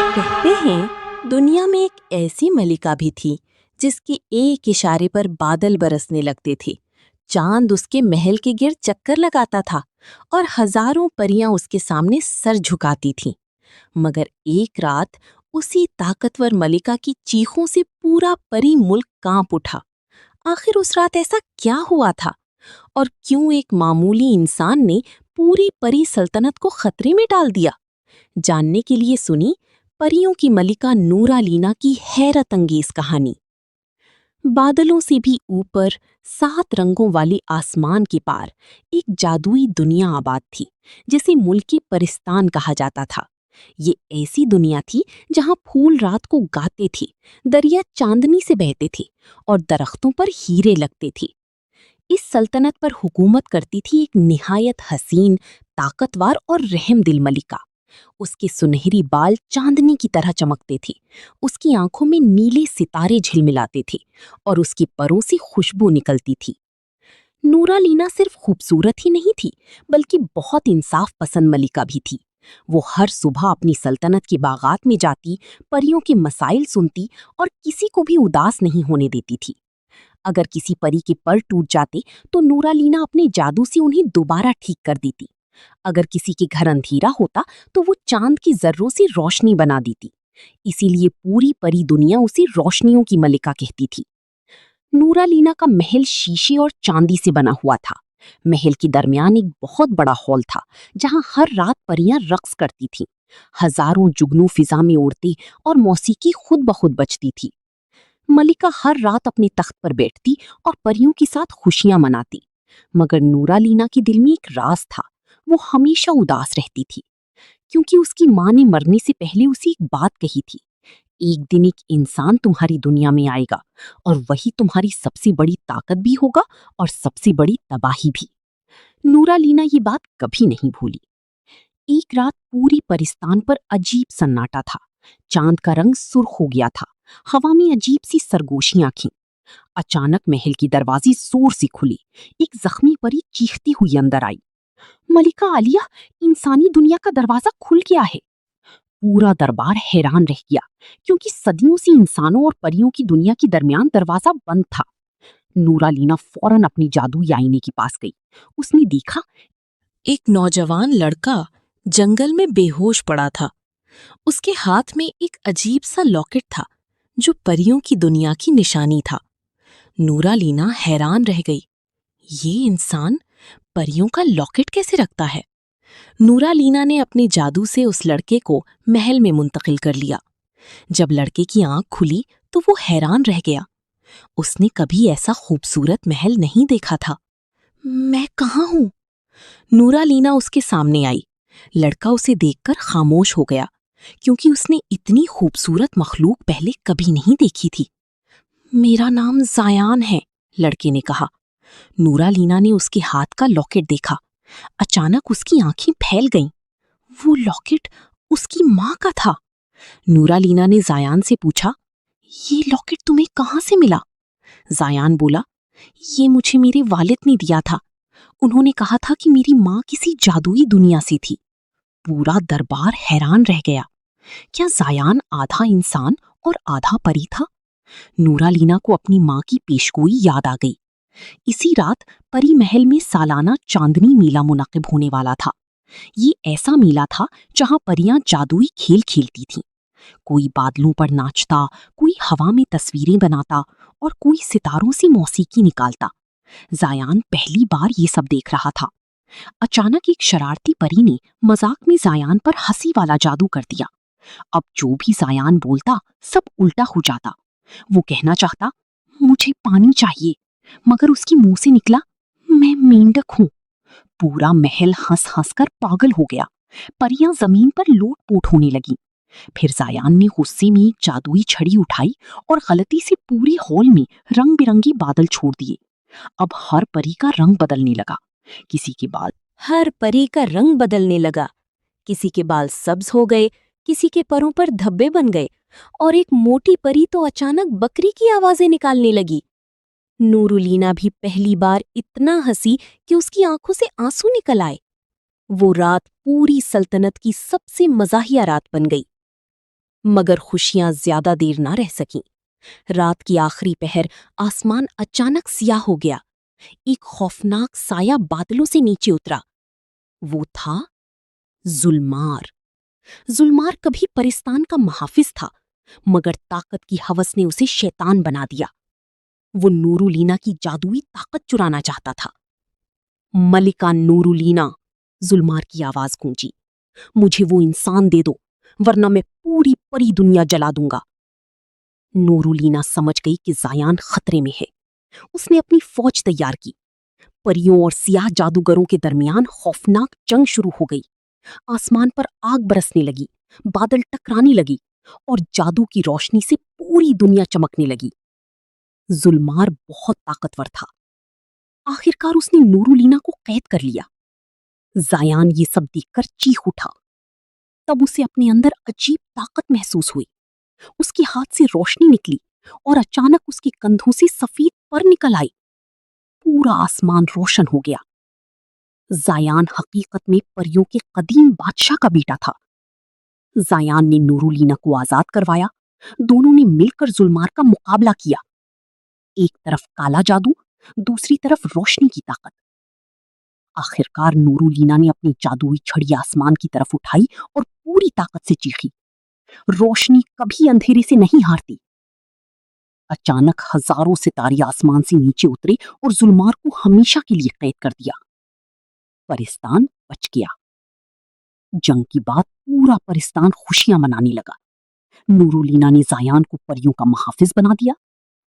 कहते हैं दुनिया में एक ऐसी मलिका भी थी जिसके एक इशारे पर बादल बरसने लगते थे। चांद उसके महल के गिर्द चक्कर लगाता था और हजारों परियां उसके सामने सर झुकाती थीं। मगर एक रात उसी ताकतवर मलिका की चीखों से पूरा परी मुल्क कांप उठा। आखिर उस रात ऐसा क्या हुआ था और क्यों एक मामूली इंसान ने पूरी परी सल्तनत को खतरे में डाल दिया? जानने के लिए सुनी परियों की मलिका नूरालीना की हैरत अंगेज कहानी। बादलों से भी ऊपर 7 रंगों वाली आसमान के पार एक जादुई दुनिया आबाद थी जिसे मुल्की परिस्तान कहा जाता था। ये ऐसी दुनिया थी जहां फूल रात को गाते थे, दरिया चांदनी से बहते थे और दरख्तों पर हीरे लगते थे। इस सल्तनत पर हुकूमत करती थी एक निहायत हसीन, ताकतवर और रहमदिल मलिका। उसके सुनहरी बाल चांदनी की तरह चमकते थे, उसकी आंखों में नीले सितारे झिलमिलाते थे और उसकी परों से खुशबू निकलती थी। नूरालीना सिर्फ खूबसूरत ही नहीं थी, बल्कि बहुत इंसाफ पसंद मलिका भी थी। वो हर सुबह अपनी सल्तनत के बागात में जाती, परियों के मसाइल सुनती और किसी को भी उदास नहीं होने देती थी। अगर किसी परी के पर टूट जाते तो नूरालीना अपने जादू से उन्हें दोबारा ठीक कर देती। अगर किसी के घर अंधेरा होता तो वो चांद की जर्रों से रोशनी बना देती। इसीलिए पूरी परी दुनिया उसे रोशनियों की मलिका कहती थी। नूरालीना का महल शीशे और चांदी से बना हुआ था। महल के दरमियान एक बहुत बड़ा हॉल था जहां हर रात परियां रक्स करती थीं। हजारों जुगनू फिजा में उड़ते और मौसीकी खुद ब खुद बजती थी। मलिका हर रात अपने तख्त पर बैठती और परियों के साथ खुशियां मनाती। मगर नूरालीना के दिल में एक राज था। वो हमेशा उदास रहती थी क्योंकि उसकी माँ ने मरने से पहले उसे एक बात कही थी, एक दिन एक इंसान तुम्हारी दुनिया में आएगा और वही तुम्हारी सबसे बड़ी ताकत भी होगा और सबसे बड़ी तबाही भी। नूरालीना ये बात कभी नहीं भूली। एक रात पूरी परिस्तान पर अजीब सन्नाटा था। चांद का रंग सुर्ख हो गया था, हवा में अजीब सी सरगोशियां खीं। अचानक महल की दरवाजे जोर से खुली। एक जख्मी परी चीखती हुई अंदर आई। मलिका आलिया, इंसानी दुनिया का दरवाजा खुल गया है। पूरा दरबार हैरान रह गया क्योंकि सदियों से इंसानों और परियों की दुनिया के दरमियान दरवाजा बंद था। नूरालीना फौरन अपनी जादुई आईने के पास गई। उसने देखा एक नौजवान लड़का जंगल में बेहोश पड़ा था। उसके हाथ में एक अजीब सा लॉकेट था जो परियों की दुनिया की निशानी था। नूरालीना हैरान रह गई। ये इंसान परियों का लॉकेट कैसे रखता है? नूरालीना ने अपने जादू से उस लड़के को महल में मुंतकिल कर लिया। जब लड़के की आंख खुली तो वो हैरान रह गया। उसने कभी ऐसा खूबसूरत महल नहीं देखा था। मैं कहाँ हूँ? नूरालीना उसके सामने आई। लड़का उसे देखकर खामोश हो गया क्योंकि उसने इतनी खूबसूरत मखलूक पहले कभी नहीं देखी थी। मेरा नाम जायान है, लड़के ने कहा। नूरालीना ने उसके हाथ का लॉकेट देखा। अचानक उसकी आंखें फैल गईं। वो लॉकेट उसकी माँ का था। नूरालीना ने जायान से पूछा, ये लॉकेट तुम्हें कहाँ से मिला? जायान बोला, ये मुझे मेरे वालिद ने दिया था। उन्होंने कहा था कि मेरी माँ किसी जादुई दुनिया से थी। पूरा दरबार हैरान रह गया। क्या जायान आधा इंसान और आधा परी था? नूरालीना को अपनी माँ की पेशगोई याद आ गई। इसी रात परी महल में सालाना चांदनी मेला मुनाकिब होने वाला था। ये ऐसा मेला था जहां परियां जादुई खेल खेलती थीं। कोई बादलों पर नाचता, कोई हवा में तस्वीरें बनाता और कोई सितारों से मौसीकी निकालता। जायान पहली बार ये सब देख रहा था। अचानक एक शरारती परी ने मजाक में जायान पर हंसी वाला जादू कर दिया। अब जो भी जायान बोलता सब उल्टा हो जाता। वो कहना चाहता, मुझे पानी चाहिए, मगर उसके मुंह से निकला, मैं मेंढक हूं। पूरा महल हंस हंस कर पागल हो गया। परियां जमीन पर लोट-पोट होने लगीं। फिर जायान ने गुस्से में एक जादुई छड़ी उठाई और गलती से पूरे हॉल में रंग बिरंगी बादल छोड़ दिए। अब हर परी का रंग बदलने लगा। किसी के बाल हर परी का रंग बदलने लगा। किसी के बाल सब्ज हो गए, किसी के परों पर धब्बे बन गए और एक मोटी परी तो अचानक बकरी की आवाजें निकालने लगी। नूरुलीना भी पहली बार इतना हंसी कि उसकी आंखों से आंसू निकल आए। वो रात पूरी सल्तनत की सबसे मज़ाहिया रात बन गई। مگر خوشیاں زیادہ دیر نہ رہ سکیں۔ رات کی آخری پہر آسمان اچانک سیاہ ہو گیا۔ ایک خوفناک سایہ بادلوں سے نیچے اترا۔ وہ تھا ذوالمار۔ ذوالمار کبھی پرستان کا محافظ تھا، مگر طاقت کی ہوس نے اسے شیطان بنا دیا۔ وہ نورولینا کی جادوئی طاقت چرانا چاہتا تھا۔ ملکہ نورولینا، ذوالمار کی آواز گونجی، مجھے وہ انسان دے دو ورنہ میں پوری پری دنیا جلا دوں گا۔ نورولینا سمجھ گئی کہ زایان خطرے میں ہے۔ اس نے اپنی فوج تیار کی۔ پریوں اور سیاہ جادوگروں کے درمیان خوفناک جنگ شروع ہو گئی۔ آسمان پر آگ برسنے لگی، بادل ٹکرانے لگی اور جادو کی روشنی سے پوری دنیا چمکنے لگی۔ ذوالمار بہت طاقتور تھا۔ آخرکار اس نے نورولینا کو قید کر لیا۔ زایان یہ سب دیکھ کر چیخ اٹھا۔ تب اسے اپنے اندر عجیب طاقت محسوس ہوئی۔ اس کے ہاتھ سے روشنی نکلی اور اچانک اس کے کندھوں سے سفید پر نکل آئی۔ پورا آسمان روشن ہو گیا۔ زایان حقیقت میں پریوں کے قدیم بادشاہ کا بیٹا تھا۔ زایان نے نورولینا کو آزاد کروایا۔ دونوں نے مل کر ذوالمار کا مقابلہ کیا۔ ایک طرف کالا جادو، دوسری طرف روشنی کی طاقت۔ آخرکار نورولینا نے اپنی جادوئی چھڑی آسمان کی طرف اٹھائی اور پوری طاقت سے چیخی، روشنی کبھی اندھیرے سے نہیں ہارتی۔ اچانک ہزاروں ستارے آسمان سے نیچے اترے اور ذوالمار کو ہمیشہ کے لیے قید کر دیا۔ پرستان بچ گیا۔ جنگ کی بعد پورا پرستان خوشیاں منانے لگا۔ نورولینا نے زایان کو پریوں کا محافظ بنا دیا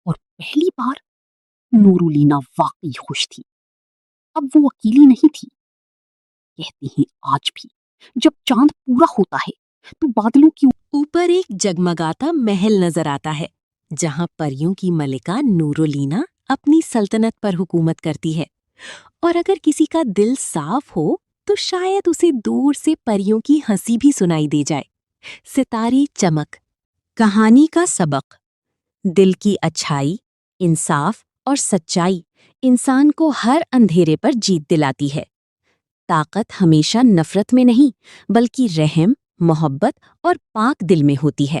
اور پہلی بار نورولینا واقعی خوش تھی۔ اب وہ اکیلی نہیں تھی۔ کہتے ہیں آج بھی جب چاند پورا ہوتا ہے تو بادلوں کے اوپر ایک جگمگاتا محل نظر آتا ہے، جہاں پریوں کی ملکہ نورولینا اپنی سلطنت پر حکومت کرتی ہے۔ اور اگر کسی کا دل صاف ہو تو شاید اسے دور سے پریوں کی ہنسی بھی سنائی دے جائے۔ ستارے چمک، کہانی کا سبق: دل کی اچھائی، انصاف اور سچائی انسان کو ہر اندھیرے پر جیت دلاتی ہے۔ طاقت ہمیشہ نفرت میں نہیں بلکہ رحم، محبت اور پاک دل میں ہوتی ہے۔